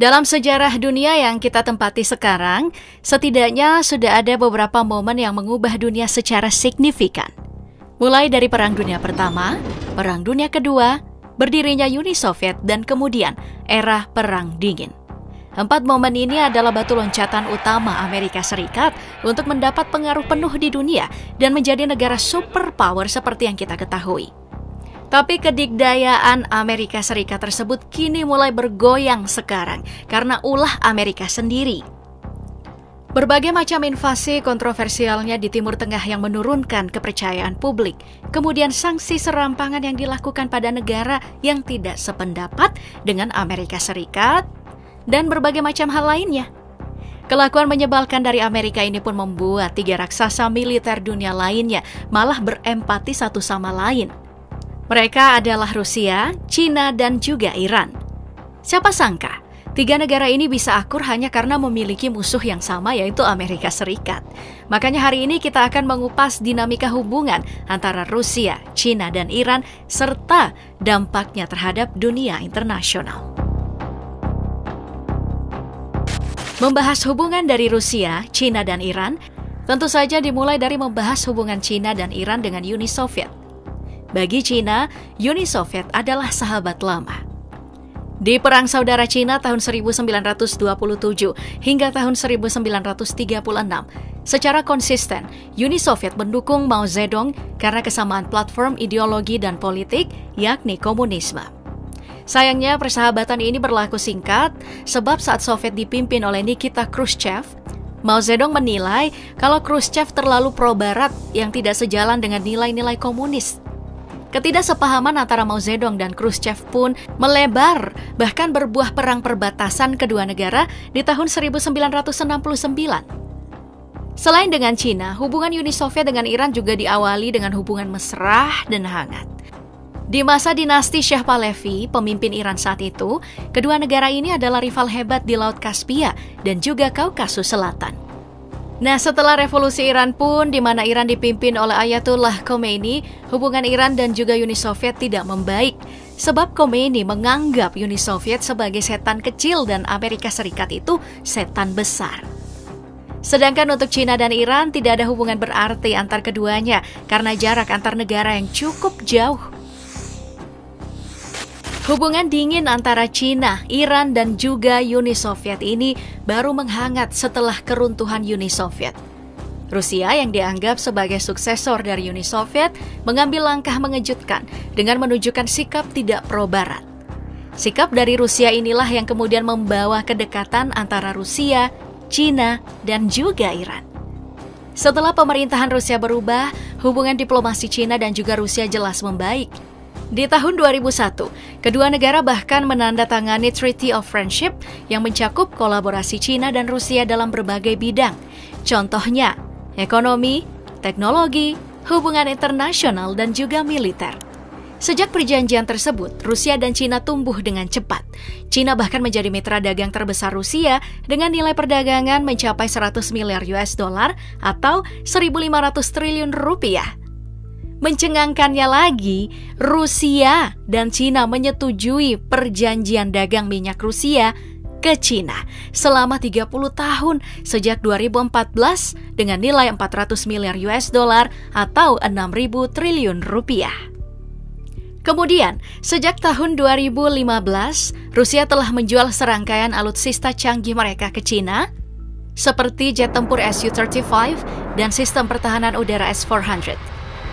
Dalam sejarah dunia yang kita tempati sekarang, setidaknya sudah ada beberapa momen yang mengubah dunia secara signifikan. Mulai dari Perang Dunia Pertama, Perang Dunia Kedua, berdirinya Uni Soviet, dan kemudian era Perang Dingin. 4 momen ini adalah batu loncatan utama Amerika Serikat untuk mendapat pengaruh penuh di dunia dan menjadi negara superpower seperti yang kita ketahui. Tapi kedikdayaan Amerika Serikat tersebut kini mulai bergoyang sekarang karena ulah Amerika sendiri. Berbagai macam invasi kontroversialnya di Timur Tengah yang menurunkan kepercayaan publik, kemudian sanksi serampangan yang dilakukan pada negara yang tidak sependapat dengan Amerika Serikat, dan berbagai macam hal lainnya. Kelakuan menyebalkan dari Amerika ini pun membuat 3 raksasa militer dunia lainnya malah berempati satu sama lain. Mereka adalah Rusia, China, dan juga Iran. Siapa sangka, 3 negara ini bisa akur hanya karena memiliki musuh yang sama, yaitu Amerika Serikat. Makanya hari ini kita akan mengupas dinamika hubungan antara Rusia, China, dan Iran, serta dampaknya terhadap dunia internasional. Membahas hubungan dari Rusia, China, dan Iran, tentu saja dimulai dari membahas hubungan China dan Iran dengan Uni Soviet. Bagi China, Uni Soviet adalah sahabat lama. Di Perang Saudara Cina tahun 1927 hingga tahun 1936, secara konsisten, Uni Soviet mendukung Mao Zedong karena kesamaan platform ideologi dan politik, yakni komunisme. Sayangnya persahabatan ini berlaku singkat, sebab saat Soviet dipimpin oleh Nikita Khrushchev, Mao Zedong menilai kalau Khrushchev terlalu pro-barat yang tidak sejalan dengan nilai-nilai komunis. Ketidaksepahaman antara Mao Zedong dan Khrushchev pun melebar, bahkan berbuah perang perbatasan kedua negara di tahun 1969. Selain dengan Cina, hubungan Uni Soviet dengan Iran juga diawali dengan hubungan mesra dan hangat. Di masa dinasti Shah Pahlavi, pemimpin Iran saat itu, kedua negara ini adalah rival hebat di Laut Kaspia dan juga Kaukasus Selatan. Nah, setelah revolusi Iran pun, di mana Iran dipimpin oleh Ayatollah Khomeini, hubungan Iran dan juga Uni Soviet tidak membaik. Sebab Khomeini menganggap Uni Soviet sebagai setan kecil dan Amerika Serikat itu setan besar. Sedangkan untuk China dan Iran tidak ada hubungan berarti antar keduanya karena jarak antar negara yang cukup jauh. Hubungan dingin antara China, Iran, dan juga Uni Soviet ini baru menghangat setelah keruntuhan Uni Soviet. Rusia yang dianggap sebagai suksesor dari Uni Soviet mengambil langkah mengejutkan dengan menunjukkan sikap tidak pro-barat. Sikap dari Rusia inilah yang kemudian membawa kedekatan antara Rusia, China, dan juga Iran. Setelah pemerintahan Rusia berubah, hubungan diplomasi China dan juga Rusia jelas membaik. Di tahun 2001, kedua negara bahkan menandatangani Treaty of Friendship yang mencakup kolaborasi China dan Rusia dalam berbagai bidang. Contohnya, ekonomi, teknologi, hubungan internasional, dan juga militer. Sejak perjanjian tersebut, Rusia dan China tumbuh dengan cepat. China bahkan menjadi mitra dagang terbesar Rusia dengan nilai perdagangan mencapai 100 miliar US dollar atau 1.500 triliun rupiah. Mencengangkannya lagi, Rusia dan China menyetujui perjanjian dagang minyak Rusia ke China selama 30 tahun sejak 2014 dengan nilai 400 miliar US dollar atau 6.000 triliun rupiah. Kemudian, sejak tahun 2015, Rusia telah menjual serangkaian alutsista canggih mereka ke China, seperti jet tempur Su-35 dan sistem pertahanan udara S-400.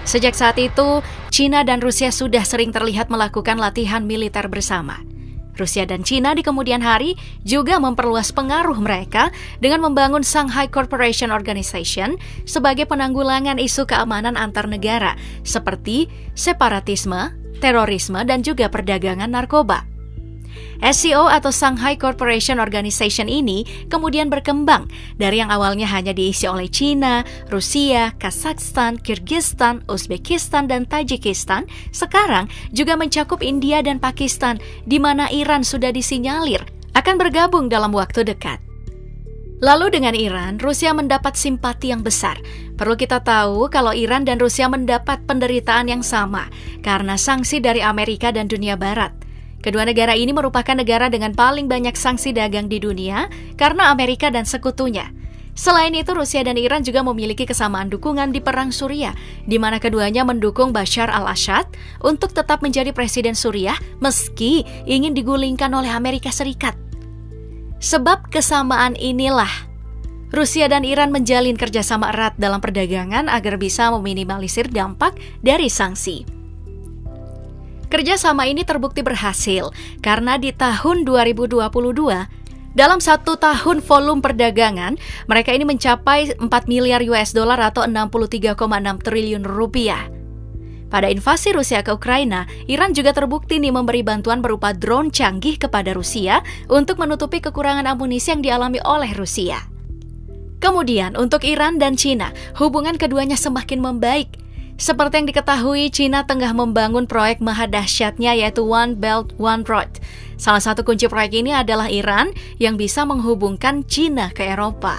Sejak saat itu, China dan Rusia sudah sering terlihat melakukan latihan militer bersama. Rusia dan China di kemudian hari juga memperluas pengaruh mereka dengan membangun Shanghai Cooperation Organization sebagai penanggulangan isu keamanan antar negara seperti separatisme, terorisme, dan juga perdagangan narkoba. SCO atau Shanghai Cooperation Organization ini kemudian berkembang dari yang awalnya hanya diisi oleh China, Rusia, Kazakhstan, Kyrgyzstan, Uzbekistan, dan Tajikistan, sekarang juga mencakup India dan Pakistan, di mana Iran sudah disinyalir akan bergabung dalam waktu dekat. Lalu dengan Iran, Rusia mendapat simpati yang besar. Perlu kita tahu kalau Iran dan Rusia mendapat penderitaan yang sama karena sanksi dari Amerika dan dunia Barat. Kedua negara ini merupakan negara dengan paling banyak sanksi dagang di dunia karena Amerika dan sekutunya. Selain itu, Rusia dan Iran juga memiliki kesamaan dukungan di Perang Suriah, di mana keduanya mendukung Bashar al-Assad untuk tetap menjadi presiden Suriah meski ingin digulingkan oleh Amerika Serikat. Sebab kesamaan inilah, Rusia dan Iran menjalin kerjasama erat dalam perdagangan agar bisa meminimalisir dampak dari sanksi. Kerjasama ini terbukti berhasil karena di tahun 2022, dalam 1 tahun volume perdagangan, mereka ini mencapai 4 miliar US dollar atau 63,6 triliun rupiah. Pada invasi Rusia ke Ukraina, Iran juga terbukti memberi bantuan berupa drone canggih kepada Rusia untuk menutupi kekurangan amunisi yang dialami oleh Rusia. Kemudian untuk Iran dan Cina, hubungan keduanya semakin membaik. Seperti yang diketahui, Cina tengah membangun proyek maha dahsyatnya yaitu One Belt One Road. Salah satu kunci proyek ini adalah Iran yang bisa menghubungkan Cina ke Eropa.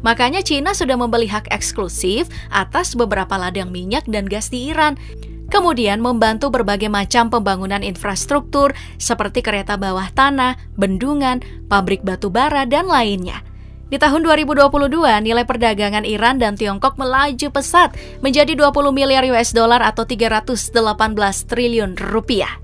Makanya Cina sudah membeli hak eksklusif atas beberapa ladang minyak dan gas di Iran. Kemudian membantu berbagai macam pembangunan infrastruktur seperti kereta bawah tanah, bendungan, pabrik batu bara, dan lainnya. Di tahun 2022, nilai perdagangan Iran dan Tiongkok melaju pesat menjadi 20 miliar US dollar atau 318 triliun rupiah.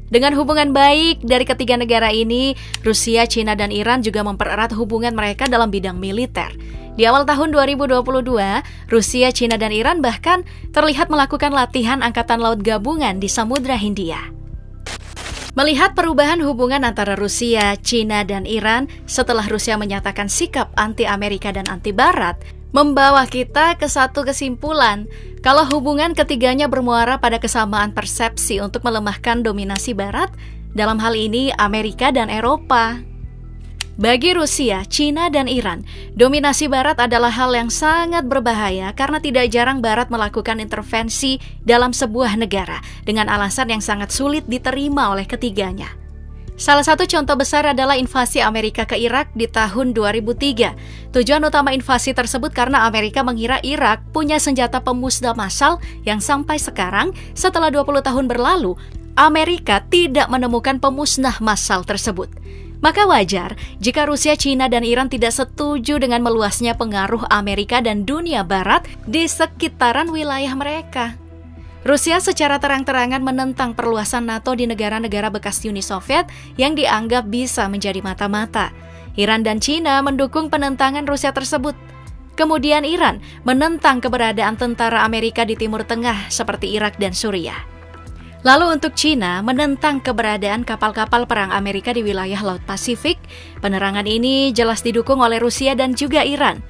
Dengan hubungan baik dari ketiga negara ini, Rusia, Cina, dan Iran juga mempererat hubungan mereka dalam bidang militer. Di awal tahun 2022, Rusia, Cina, dan Iran bahkan terlihat melakukan latihan angkatan laut gabungan di Samudra Hindia. Melihat perubahan hubungan antara Rusia, Cina, dan Iran setelah Rusia menyatakan sikap anti-Amerika dan anti-Barat, membawa kita ke satu kesimpulan, kalau hubungan ketiganya bermuara pada kesamaan persepsi untuk melemahkan dominasi Barat, dalam hal ini Amerika dan Eropa. Bagi Rusia, Cina, dan Iran, dominasi Barat adalah hal yang sangat berbahaya karena tidak jarang Barat melakukan intervensi dalam sebuah negara dengan alasan yang sangat sulit diterima oleh ketiganya. Salah satu contoh besar adalah invasi Amerika ke Irak di tahun 2003. Tujuan utama invasi tersebut karena Amerika mengira Irak punya senjata pemusnah massal yang sampai sekarang, setelah 20 tahun berlalu, Amerika tidak menemukan pemusnah massal tersebut. Maka wajar jika Rusia, Cina, dan Iran tidak setuju dengan meluasnya pengaruh Amerika dan dunia Barat di sekitaran wilayah mereka. Rusia secara terang-terangan menentang perluasan NATO di negara-negara bekas Uni Soviet yang dianggap bisa menjadi mata-mata. Iran dan Cina mendukung penentangan Rusia tersebut. Kemudian Iran menentang keberadaan tentara Amerika di Timur Tengah seperti Irak dan Suriah. Lalu untuk Cina menentang keberadaan kapal-kapal perang Amerika di wilayah Laut Pasifik. Penerangan ini jelas didukung oleh Rusia dan juga Iran.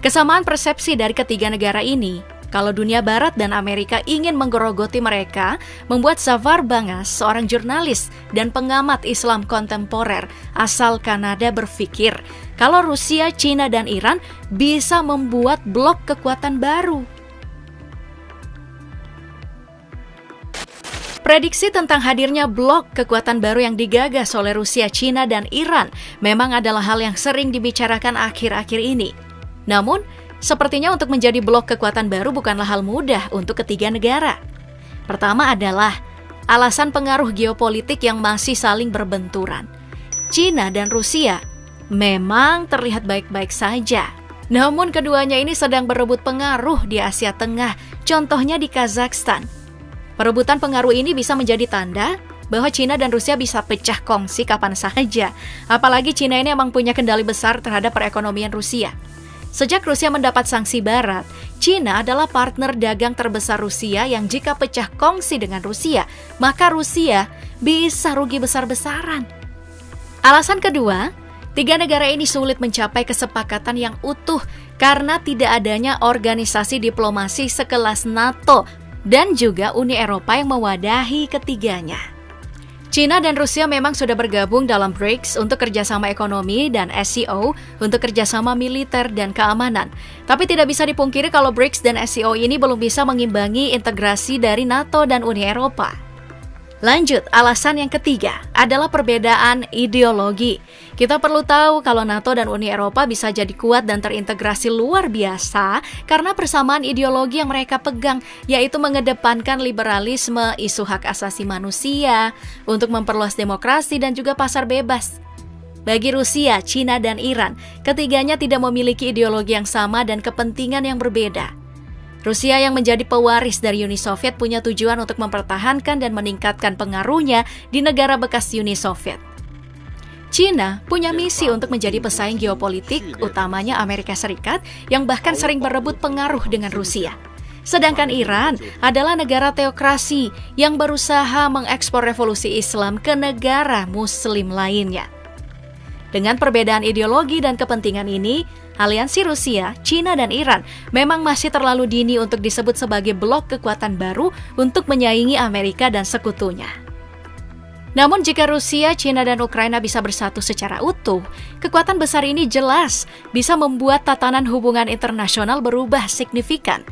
Kesamaan persepsi dari ketiga negara ini, kalau dunia Barat dan Amerika ingin menggerogoti mereka, membuat Zafar Bangas, seorang jurnalis dan pengamat Islam kontemporer asal Kanada, berpikir kalau Rusia, Cina, dan Iran bisa membuat blok kekuatan baru. Prediksi tentang hadirnya blok kekuatan baru yang digagas oleh Rusia, Cina, dan Iran memang adalah hal yang sering dibicarakan akhir-akhir ini. Namun, sepertinya untuk menjadi blok kekuatan baru bukanlah hal mudah untuk ketiga negara. Pertama adalah alasan pengaruh geopolitik yang masih saling berbenturan. Cina dan Rusia memang terlihat baik-baik saja. Namun keduanya ini sedang berebut pengaruh di Asia Tengah, contohnya di Kazakhstan. Perebutan pengaruh ini bisa menjadi tanda bahwa Cina dan Rusia bisa pecah kongsi kapan saja. Apalagi Cina ini emang punya kendali besar terhadap perekonomian Rusia. Sejak Rusia mendapat sanksi Barat, Cina adalah partner dagang terbesar Rusia yang jika pecah kongsi dengan Rusia, maka Rusia bisa rugi besar-besaran. Alasan kedua, tiga negara ini sulit mencapai kesepakatan yang utuh karena tidak adanya organisasi diplomasi sekelas NATO dan juga Uni Eropa yang mewadahi ketiganya. Cina dan Rusia memang sudah bergabung dalam BRICS untuk kerjasama ekonomi dan SCO untuk kerjasama militer dan keamanan. Tapi tidak bisa dipungkiri kalau BRICS dan SCO ini belum bisa mengimbangi integrasi dari NATO dan Uni Eropa. Lanjut, alasan yang ketiga adalah perbedaan ideologi. Kita perlu tahu kalau NATO dan Uni Eropa bisa jadi kuat dan terintegrasi luar biasa karena persamaan ideologi yang mereka pegang, yaitu mengedepankan liberalisme, isu hak asasi manusia, untuk memperluas demokrasi dan juga pasar bebas. Bagi Rusia, China, dan Iran, ketiganya tidak memiliki ideologi yang sama dan kepentingan yang berbeda. Rusia yang menjadi pewaris dari Uni Soviet punya tujuan untuk mempertahankan dan meningkatkan pengaruhnya di negara bekas Uni Soviet. China punya misi untuk menjadi pesaing geopolitik, utamanya Amerika Serikat, yang bahkan sering berebut pengaruh dengan Rusia. Sedangkan Iran adalah negara teokrasi yang berusaha mengekspor revolusi Islam ke negara Muslim lainnya. Dengan perbedaan ideologi dan kepentingan ini, aliansi Rusia, China, dan Iran memang masih terlalu dini untuk disebut sebagai blok kekuatan baru untuk menyaingi Amerika dan sekutunya. Namun jika Rusia, China, dan Ukraina bisa bersatu secara utuh, kekuatan besar ini jelas bisa membuat tatanan hubungan internasional berubah signifikan.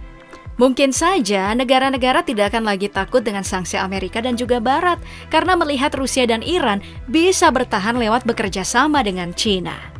Mungkin saja negara-negara tidak akan lagi takut dengan sanksi Amerika dan juga Barat karena melihat Rusia dan Iran bisa bertahan lewat bekerja sama dengan China.